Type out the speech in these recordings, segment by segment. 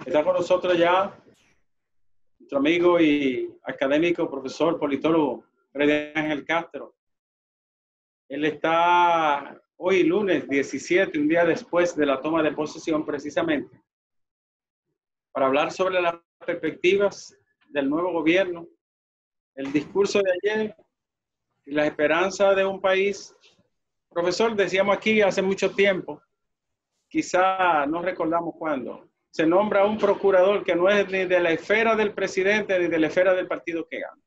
Está con nosotros ya nuestro amigo y académico, profesor, politólogo, Freddy Ángel Castro. Él está hoy, lunes 17, un día después de la toma de posesión, precisamente, para hablar sobre las perspectivas del nuevo gobierno, el discurso de ayer y la esperanza de un país. Profesor, decíamos aquí hace mucho tiempo, quizá no recordamos cuándo, se nombra un procurador que no es ni de la esfera del presidente ni de la esfera del partido que gana.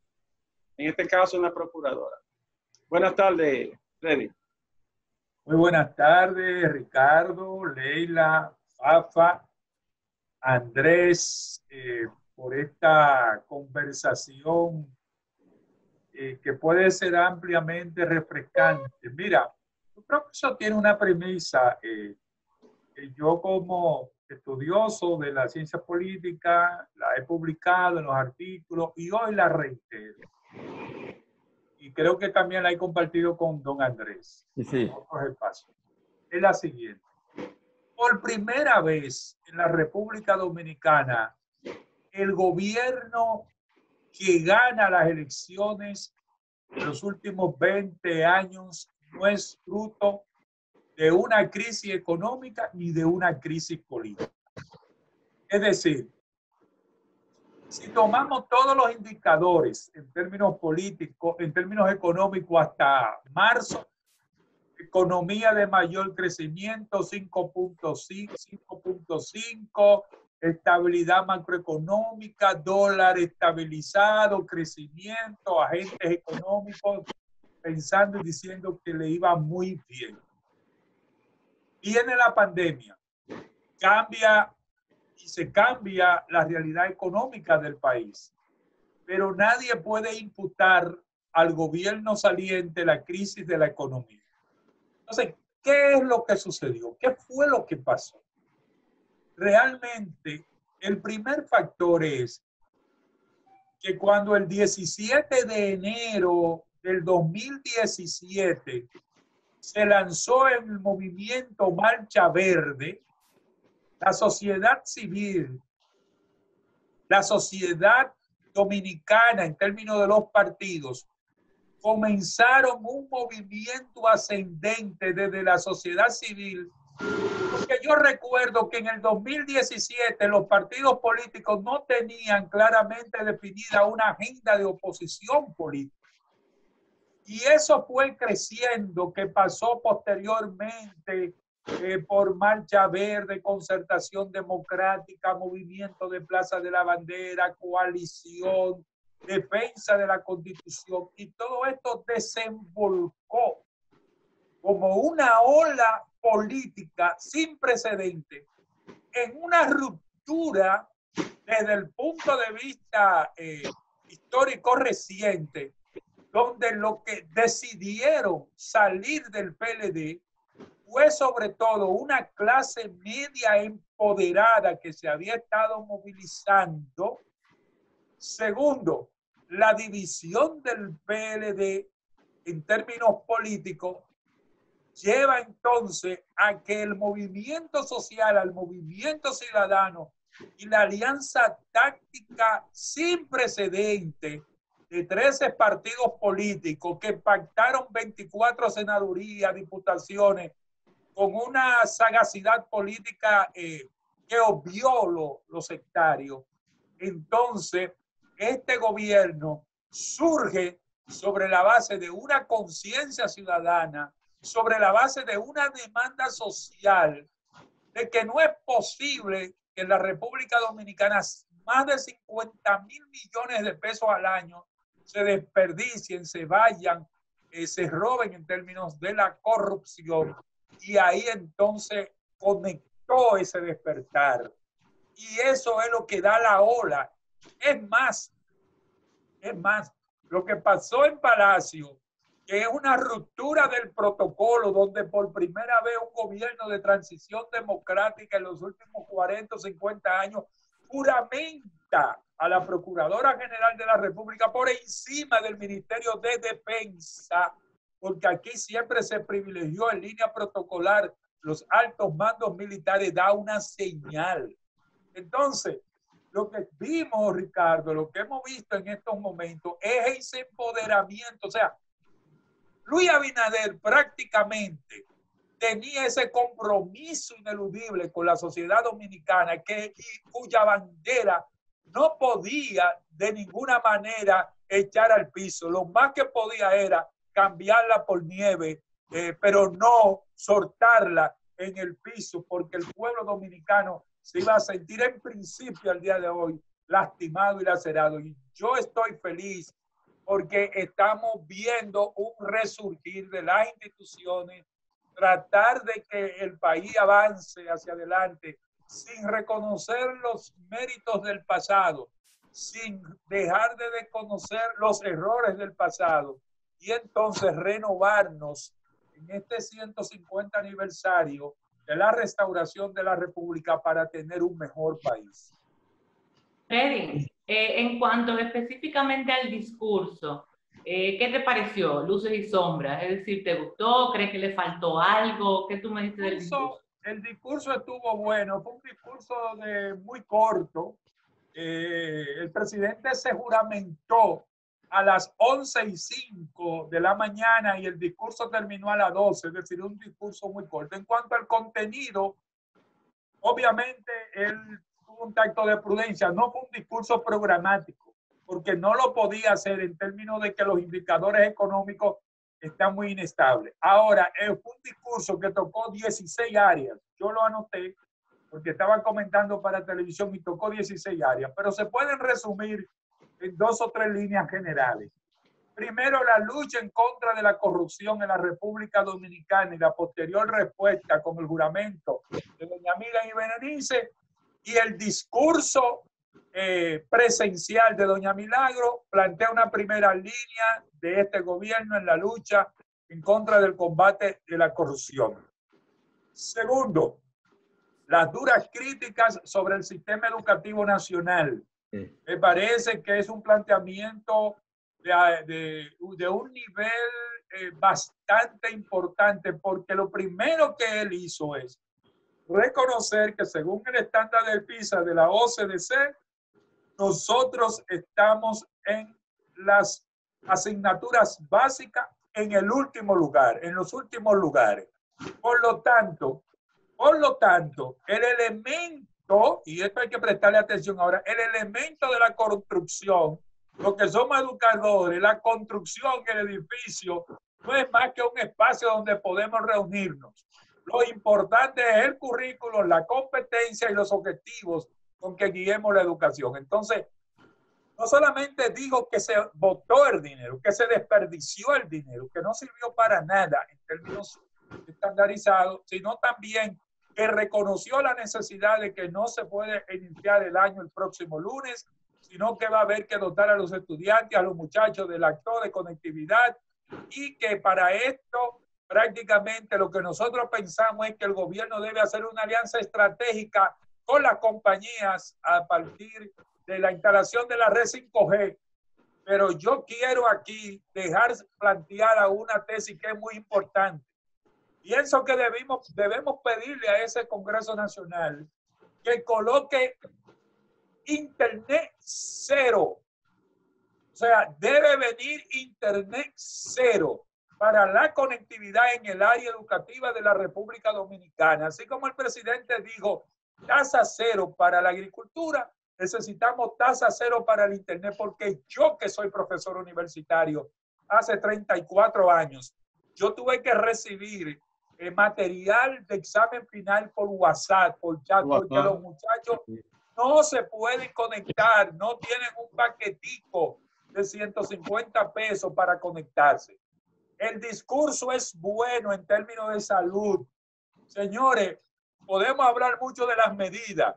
En este caso, una procuradora. Buenas tardes, Freddy. Muy buenas tardes, Ricardo, Leila, Fafa, Andrés, por esta conversación que puede ser ampliamente refrescante. Mira, yo creo que eso tiene una premisa que yo como estudioso de la ciencia política la he publicado en los artículos y hoy la reitero. Y creo que también la he compartido con don Andrés. Sí. Es la siguiente. Por primera vez en la República Dominicana, el gobierno que gana las elecciones en los últimos 20 años no es fruto de una crisis económica ni de una crisis política. Es decir, si tomamos todos los indicadores en términos políticos, en términos económicos hasta marzo, economía de mayor crecimiento 5.5, estabilidad macroeconómica, dólar estabilizado, crecimiento, agentes económicos pensando y diciendo que le iba muy bien. Viene la pandemia, se cambia la realidad económica del país, pero nadie puede imputar al gobierno saliente la crisis de la economía. Entonces, ¿qué es lo que sucedió? ¿Qué fue lo que pasó? Realmente, el primer factor es que cuando el 17 de enero del 2017 se lanzó el movimiento Marcha Verde, la sociedad civil, la sociedad dominicana en términos de los partidos, comenzaron un movimiento ascendente desde la sociedad civil, porque yo recuerdo que en el 2017 los partidos políticos no tenían claramente definida una agenda de oposición política. Y eso fue creciendo, que pasó posteriormente por Marcha Verde, Concertación Democrática, Movimiento de Plaza de la Bandera, Coalición, Defensa de la Constitución, y todo esto desembolcó como una ola política sin precedente en una ruptura desde el punto de vista histórico reciente, donde lo que decidieron salir del PLD fue sobre todo una clase media empoderada que se había estado movilizando. Segundo, la división del PLD en términos políticos lleva entonces a que el movimiento social, al movimiento ciudadano y la alianza táctica sin precedente de 13 partidos políticos que pactaron 24 senadurías, diputaciones, con una sagacidad política que obvió lo sectario. Entonces, este gobierno surge sobre la base de una conciencia ciudadana, sobre la base de una demanda social de que no es posible que en la República Dominicana más de 50.000 millones de pesos al año se desperdicien, se vayan, se roben en términos de la corrupción. Y ahí entonces conectó ese despertar. Y eso es lo que da la ola. Es más, lo que pasó en Palacio, que es una ruptura del protocolo, donde por primera vez un gobierno de transición democrática en los últimos 40 o 50 años juramenta a la Procuradora General de la República por encima del Ministerio de Defensa, porque aquí siempre se privilegió en línea protocolar los altos mandos militares, da una señal Entonces, lo que vimos, Ricardo, lo que hemos visto en estos momentos es ese empoderamiento. O sea, Luis Abinader prácticamente tenía ese compromiso ineludible con la sociedad dominicana cuya bandera no podía de ninguna manera echar al piso. Lo más que podía era cambiarla por nieve, pero no soltarla en el piso, porque el pueblo dominicano se iba a sentir en principio al día de hoy lastimado y lacerado. Y yo estoy feliz porque estamos viendo un resurgir de las instituciones, tratar de que el país avance hacia adelante sin reconocer los méritos del pasado, sin dejar de reconocer los errores del pasado y entonces renovarnos en este 150 aniversario de la restauración de la República para tener un mejor país. Freddy, en cuanto específicamente al discurso, ¿qué te pareció? Luces y sombras, es decir, ¿te gustó? ¿Crees que le faltó algo? ¿Qué tú me dices del discurso? El discurso estuvo bueno, fue un discurso muy corto. El presidente se juramentó a las 11:05 de la mañana y el discurso terminó a las 12, es decir, un discurso muy corto. En cuanto al contenido, obviamente él tuvo un tacto de prudencia, no fue un discurso programático, porque no lo podía hacer en términos de que los indicadores económicos están muy inestables. Ahora, fue un discurso que tocó 16 áreas, yo lo anoté, porque estaba comentando para televisión y tocó 16 áreas, pero se pueden resumir en 2 o 3 líneas generales. Primero, la lucha en contra de la corrupción en la República Dominicana y la posterior respuesta con el juramento de doña Miriam y Berenice, y el discurso presencial de doña Milagro plantea una primera línea de este gobierno en la lucha en contra del combate de la corrupción. Segundo, las duras críticas sobre el sistema educativo nacional. Me parece que es un planteamiento de un nivel bastante importante, porque lo primero que él hizo es reconocer que según el estándar del PISA de la OCDE, nosotros estamos en las asignaturas básicas en el último lugar, en los últimos lugares. Por lo tanto, el elemento, y esto hay que prestarle atención ahora, el elemento de la construcción, lo que somos educadores, la construcción del edificio, no es más que un espacio donde podemos reunirnos. Lo importante es el currículo, la competencia y los objetivos con que guiemos la educación. Entonces, no solamente digo que se botó el dinero, que se desperdició el dinero, que no sirvió para nada en términos estandarizados, sino también que reconoció la necesidad de que no se puede iniciar el año el próximo lunes, sino que va a haber que dotar a los estudiantes, a los muchachos del actor de conectividad, y que para esto prácticamente lo que nosotros pensamos es que el gobierno debe hacer una alianza estratégica con las compañías a partir de la instalación de la red 5G. Pero yo quiero aquí dejar planteada una tesis que es muy importante. Pienso que debemos pedirle a ese Congreso Nacional que coloque Internet cero. O sea, debe venir Internet cero para la conectividad en el área educativa de la República Dominicana. Así como el presidente dijo, tasa cero para la agricultura, necesitamos tasa cero para el Internet, porque yo, que soy profesor universitario hace 34 años, yo tuve que recibir material de examen final por WhatsApp, por chat, porque los muchachos no se pueden conectar, no tienen un paquetico de 150 pesos para conectarse. El discurso es bueno en términos de salud. Señores, podemos hablar mucho de las medidas,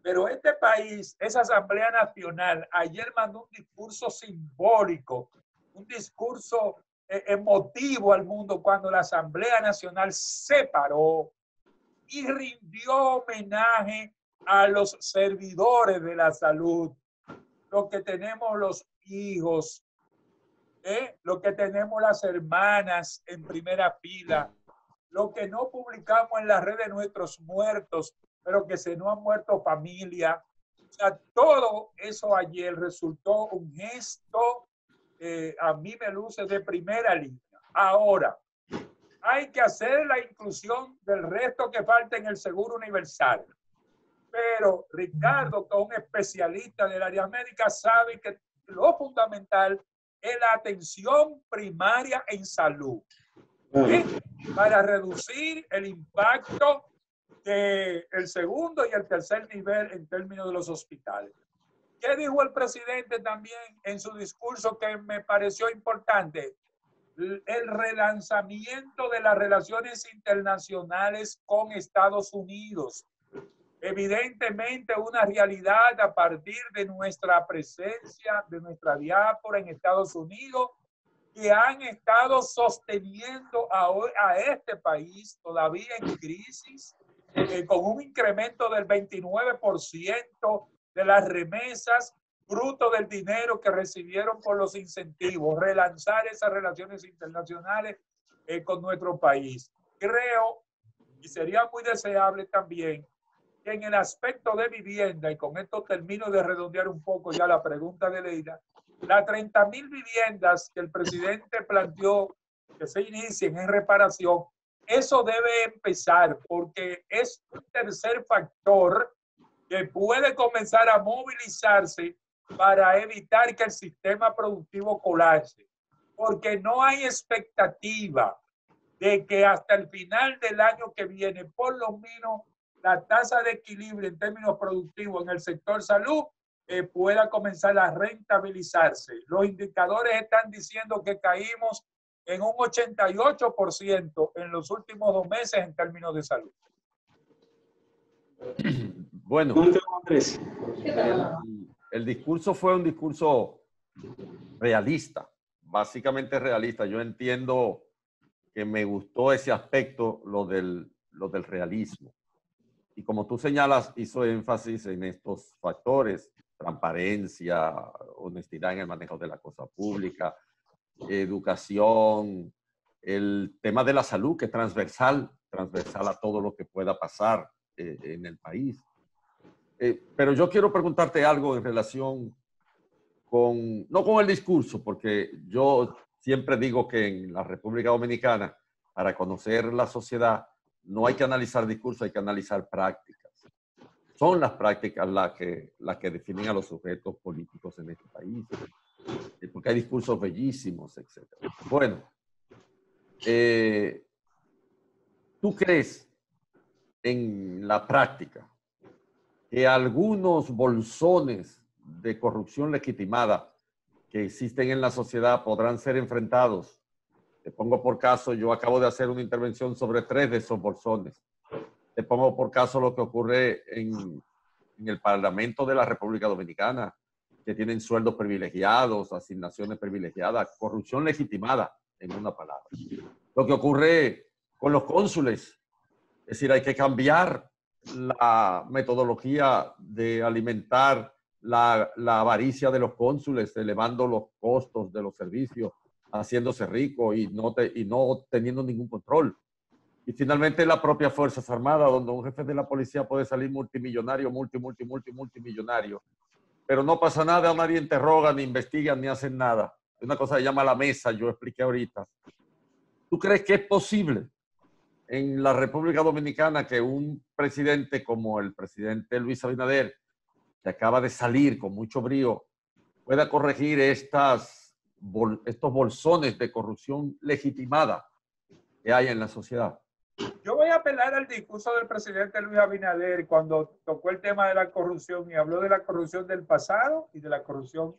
pero este país, esa Asamblea Nacional, ayer mandó un discurso simbólico, un discurso emotivo al mundo cuando la Asamblea Nacional se paró y rindió homenaje a los servidores de la salud, lo que tenemos los hijos, lo que tenemos las hermanas en primera fila, lo que no publicamos en las redes de nuestros muertos, pero que se nos han muerto familias. O sea, todo eso ayer resultó un gesto, a mí me luce de primera línea. Ahora, hay que hacer la inclusión del resto que falta en el seguro universal. Pero Ricardo, que es un especialista del área médica, sabe que lo fundamental es la atención primaria en salud, para reducir el impacto del segundo y el tercer nivel en términos de los hospitales. ¿Qué dijo el presidente también en su discurso que me pareció importante? El relanzamiento de las relaciones internacionales con Estados Unidos. Evidentemente una realidad a partir de nuestra presencia, de nuestra diáspora en Estados Unidos, que han estado sosteniendo a este país todavía en crisis, con un incremento del 29% de las remesas, fruto del dinero que recibieron por los incentivos, relanzar esas relaciones internacionales con nuestro país. Creo, y sería muy deseable también, que en el aspecto de vivienda, y con esto termino de redondear un poco ya la pregunta de Leila, las 30,000 viviendas que el presidente planteó que se inicien en reparación, eso debe empezar porque es un tercer factor que puede comenzar a movilizarse para evitar que el sistema productivo colapse, porque no hay expectativa de que hasta el final del año que viene, por lo menos, la tasa de equilibrio en términos productivos en el sector salud pueda comenzar a rentabilizarse. Los indicadores están diciendo que caímos en un 88% en los últimos 2 meses en términos de salud. Bueno, el discurso fue un discurso realista, básicamente realista. Yo entiendo que me gustó ese aspecto, lo del realismo. Y como tú señalas, hizo énfasis en estos factores: transparencia, honestidad en el manejo de la cosa pública, educación, el tema de la salud, que es transversal a todo lo que pueda pasar en el país. Pero yo quiero preguntarte algo en relación no con el discurso, porque yo siempre digo que en la República Dominicana, para conocer la sociedad, no hay que analizar discursos, hay que analizar prácticas. Son las prácticas las que definen a los sujetos políticos en este país, porque hay discursos bellísimos, etc. Bueno, ¿tú crees en la práctica que algunos bolsones de corrupción legitimada que existen en la sociedad podrán ser enfrentados? Te pongo por caso, yo acabo de hacer una intervención sobre 3 de esos bolsones. Te pongo por caso lo que ocurre en el Parlamento de la República Dominicana, que tienen sueldos privilegiados, asignaciones privilegiadas, corrupción legitimada, en una palabra. Lo que ocurre con los cónsules, es decir, hay que cambiar la metodología de alimentar la avaricia de los cónsules, elevando los costos de los servicios, haciéndose rico y no teniendo ningún control. Y finalmente las propias Fuerzas Armadas, donde un jefe de la policía puede salir multimillonario, multimillonario, pero no pasa nada, nadie interroga, ni investigan, ni hacen nada. Una cosa se llama la mesa, yo expliqué ahorita. ¿Tú crees que es posible en la República Dominicana que un presidente como el presidente Luis Abinader, que acaba de salir con mucho brío, pueda corregir estos bolsones de corrupción legitimada que hay en la sociedad? Yo voy a apelar al discurso del presidente Luis Abinader cuando tocó el tema de la corrupción y habló de la corrupción del pasado y de la corrupción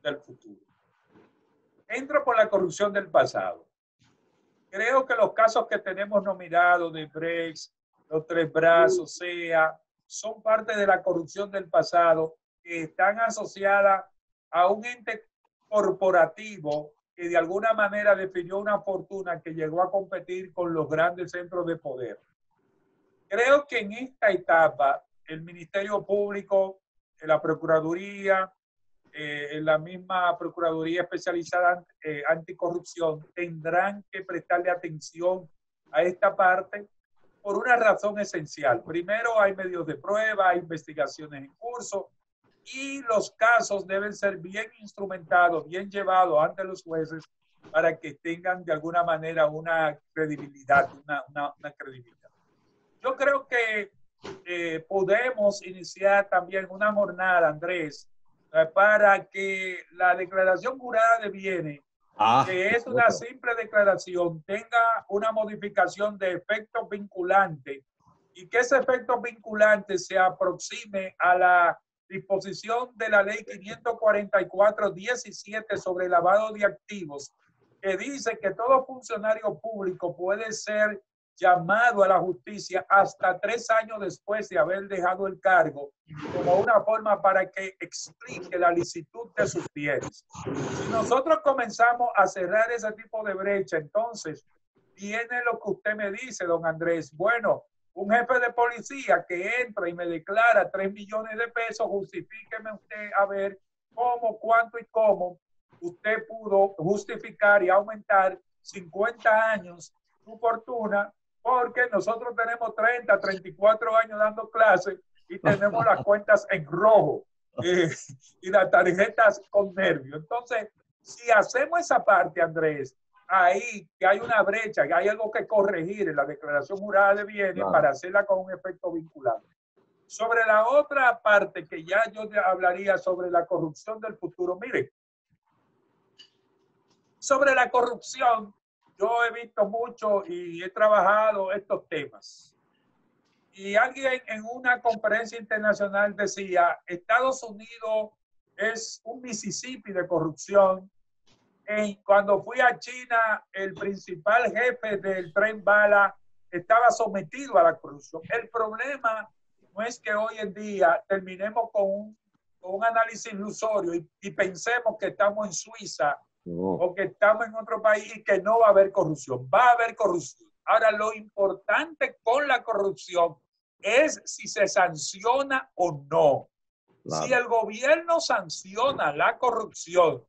del futuro. Entro por la corrupción del pasado. Creo que los casos que tenemos nominados de Brecht, los 3 brazos, SEA, son parte de la corrupción del pasado que están asociadas a un ente corporativo que de alguna manera definió una fortuna que llegó a competir con los grandes centros de poder. Creo que en esta etapa el Ministerio Público, la Procuraduría, la misma Procuraduría Especializada Anticorrupción tendrán que prestarle atención a esta parte por una razón esencial. Primero, hay medios de prueba, hay investigaciones en curso y los casos deben ser bien instrumentados, bien llevados ante los jueces para que tengan de alguna manera una credibilidad, una credibilidad. Yo creo que podemos iniciar también una jornada, Andrés, para que la declaración jurada de bienes, que es una simple declaración, tenga una modificación de efecto vinculante y que ese efecto vinculante se aproxime a la disposición de la ley 544-17 sobre lavado de activos, que dice que todo funcionario público puede ser llamado a la justicia hasta 3 años después de haber dejado el cargo, como una forma para que explique la licitud de sus bienes. Si nosotros comenzamos a cerrar ese tipo de brecha, entonces viene lo que usted me dice, don Andrés. Bueno, un jefe de policía que entra y me declara 3 millones de pesos, justifíqueme usted a ver cómo, cuánto y cómo usted pudo justificar y aumentar 50 años su fortuna, porque nosotros tenemos 30, 34 años dando clases y tenemos las cuentas en rojo y las tarjetas con nervio. Entonces, si hacemos esa parte, Andrés, ahí que hay una brecha, que hay algo que corregir en la declaración jurada de bienes para hacerla con un efecto vinculante. Sobre la otra parte que ya yo hablaría sobre la corrupción del futuro, mire, sobre la corrupción, yo he visto mucho y he trabajado estos temas. Y alguien en una conferencia internacional decía, Estados Unidos es un Mississippi de corrupción. Cuando fui a China, el principal jefe del tren bala estaba sometido a la corrupción. El problema no es que hoy en día terminemos con un análisis ilusorio y pensemos que estamos en Suiza o que estamos en otro país y que no va a haber corrupción. Va a haber corrupción. Ahora, lo importante con la corrupción es si se sanciona o no. Claro. Si el gobierno sanciona la corrupción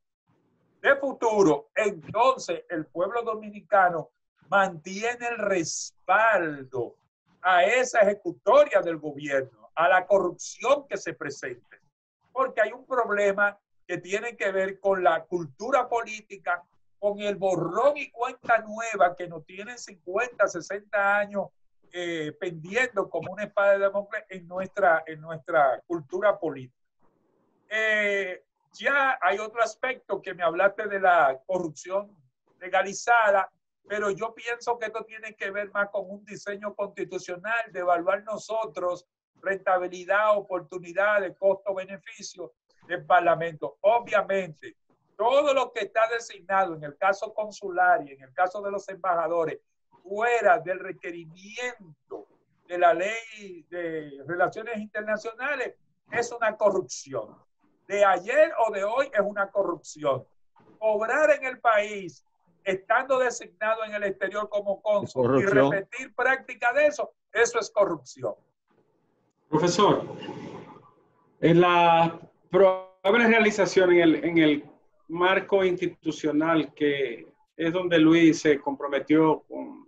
de futuro, entonces el pueblo dominicano mantiene el respaldo a esa ejecutoria del gobierno, a la corrupción que se presente. Porque hay un problema que tiene que ver con la cultura política, con el borrón y cuenta nueva que nos tienen 50, 60 años pendiendo como una espada de Damocles en nuestra cultura política. Ya hay otro aspecto que me hablaste de la corrupción legalizada, pero yo pienso que esto tiene que ver más con un diseño constitucional de evaluar nosotros rentabilidad, oportunidades, costo-beneficio del Parlamento. Obviamente, todo lo que está designado en el caso consular y en el caso de los embajadores, fuera del requerimiento de la ley de relaciones internacionales, es una corrupción. De ayer o de hoy es una corrupción. Cobrar en el país, estando designado en el exterior como cónsul y repetir práctica de eso es corrupción. Profesor, en la probable realización en el marco institucional, que es donde Luis se comprometió con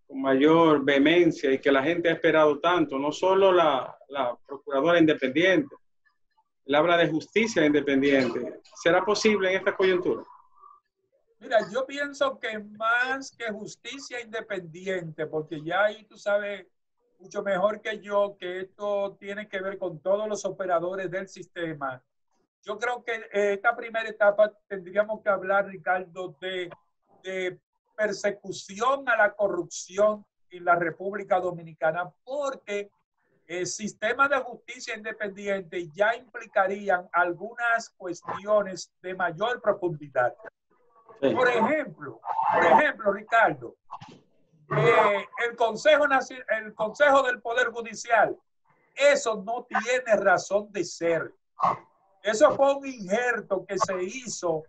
mayor vehemencia y que la gente ha esperado tanto, no solo la procuradora independiente, él habla de justicia independiente. ¿Será posible en esta coyuntura? Mira, yo pienso que más que justicia independiente, porque ya ahí tú sabes mucho mejor que yo que esto tiene que ver con todos los operadores del sistema. Yo creo que esta primera etapa tendríamos que hablar, Ricardo, de persecución a la corrupción en la República Dominicana, porque el sistema de justicia independiente ya implicarían algunas cuestiones de mayor profundidad. Por ejemplo, Ricardo, el Consejo del Poder Judicial, eso no tiene razón de ser. Eso fue un injerto que se hizo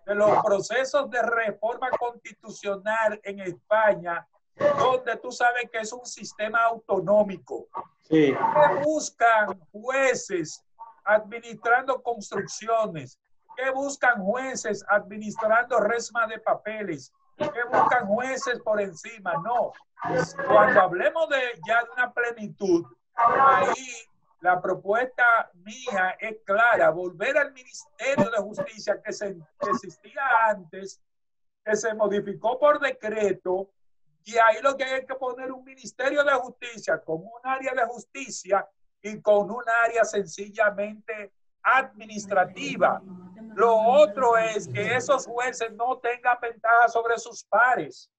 de los procesos de reforma constitucional en España, donde tú sabes que es un sistema autonómico. Sí. Que buscan jueces administrando construcciones, que buscan jueces administrando resma de papeles, que buscan jueces por encima, no. Cuando hablemos ya de una plenitud, ahí la propuesta mía es clara, volver al Ministerio de Justicia que existía antes, que se modificó por decreto, y ahí lo que hay que poner un Ministerio de Justicia con un área de justicia y con un área sencillamente administrativa. Lo otro es que esos jueces no tengan ventaja sobre sus pares.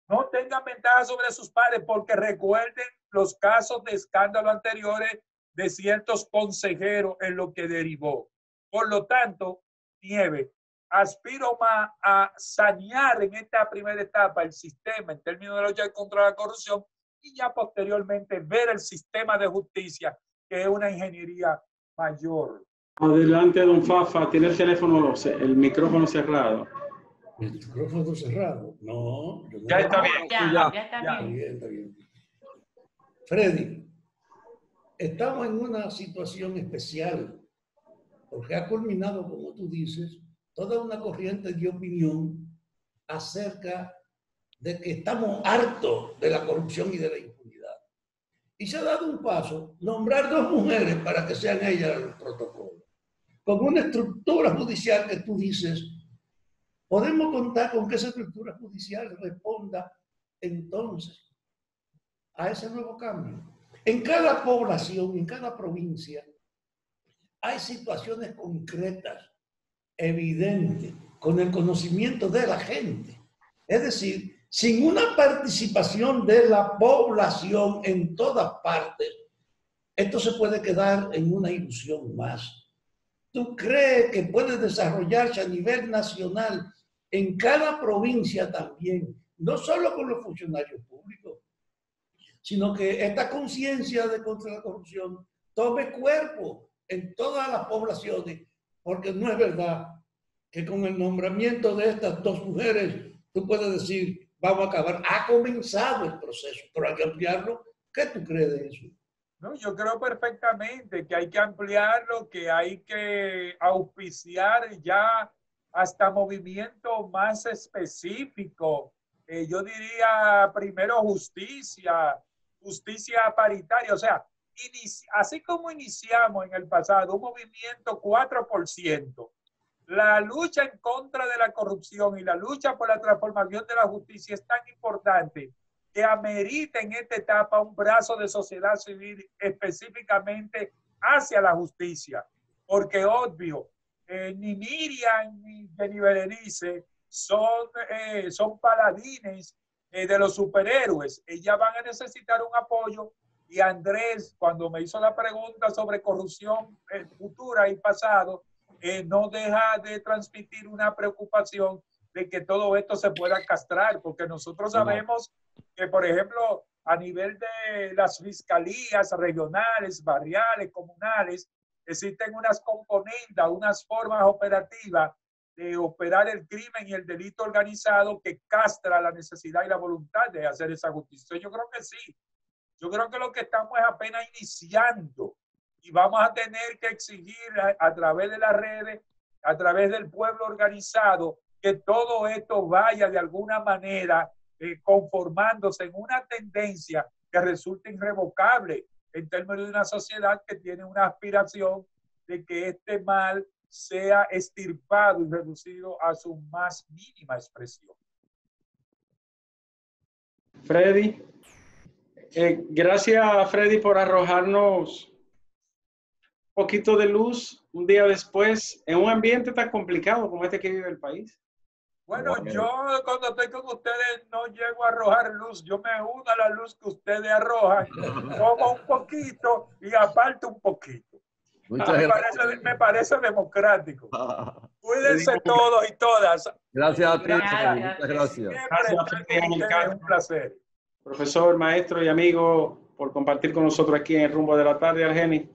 No tengan ventaja sobre sus pares, porque recuerden los casos de escándalo anteriores de ciertos consejeros en lo que derivó. Por lo tanto, Nieves, aspiro más a sanear en esta primera etapa el sistema en términos de lucha contra la corrupción y ya posteriormente ver el sistema de justicia, que es una ingeniería mayor. Adelante, don Fafa, tiene el micrófono cerrado. El micrófono cerrado. No, yo no. Ya está bien. Ya está Está bien. bien, está bien. Freddy, estamos en una situación especial porque ha culminado, como tú dices, toda una corriente de opinión acerca de que estamos hartos de la corrupción y de la impunidad. Y se ha dado un paso, nombrar 2 mujeres para que sean ellas el protocolo. Con una estructura judicial que tú dices, podemos contar con que esa estructura judicial responda entonces a ese nuevo cambio. En cada población, en cada provincia, hay situaciones concretas, evidentes, con el conocimiento de la gente. Es decir, sin una participación de la población en todas partes, esto se puede quedar en una ilusión más. ¿Tú crees que puede desarrollarse a nivel nacional en cada provincia también, no solo con los funcionarios públicos, sino que esta conciencia de contra la corrupción tome cuerpo en todas las poblaciones? Porque no es verdad que con el nombramiento de estas 2 mujeres tú puedes decir, vamos a acabar. Ha comenzado el proceso, pero hay que ampliarlo. ¿Qué tú crees de eso? No, yo creo perfectamente que hay que ampliarlo, que hay que auspiciar ya hasta movimientos más específicos. Yo diría primero justicia paritaria. O sea, así como iniciamos en el pasado un movimiento 4%, la lucha en contra de la corrupción y la lucha por la transformación de la justicia es tan importante que amerita en esta etapa un brazo de sociedad civil específicamente hacia la justicia. Porque obvio, ni Miriam ni Jenny Berenice son paladines de los superhéroes. Ellas van a necesitar un apoyo. Y Andrés, cuando me hizo la pregunta sobre corrupción futura y pasado, no deja de transmitir una preocupación de que todo esto se pueda castrar, porque nosotros sabemos que, por ejemplo, a nivel de las fiscalías regionales, barriales, comunales, existen unas componendas, unas formas operativas de operar el crimen y el delito organizado que castra la necesidad y la voluntad de hacer esa justicia. Yo creo que sí. Yo creo que lo que estamos es apenas iniciando y vamos a tener que exigir a través de las redes, a través del pueblo organizado, que todo esto vaya de alguna manera conformándose en una tendencia que resulte irrevocable en términos de una sociedad que tiene una aspiración de que este mal sea extirpado y reducido a su más mínima expresión. Freddy. Gracias, Freddy, por arrojarnos un poquito de luz un día después en un ambiente tan complicado como este que vive el país. Bueno, yo cuando estoy con ustedes no llego a arrojar luz, yo me uno a la luz que ustedes arrojan, como un poquito y aparte un poquito. Me parece democrático. Cuídense todos y todas. Gracias a ti. Gracias. Muchas gracias. Es un placer. Profesor, maestro y amigo, por compartir con nosotros aquí en el Rumbo de la Tarde, Argenis.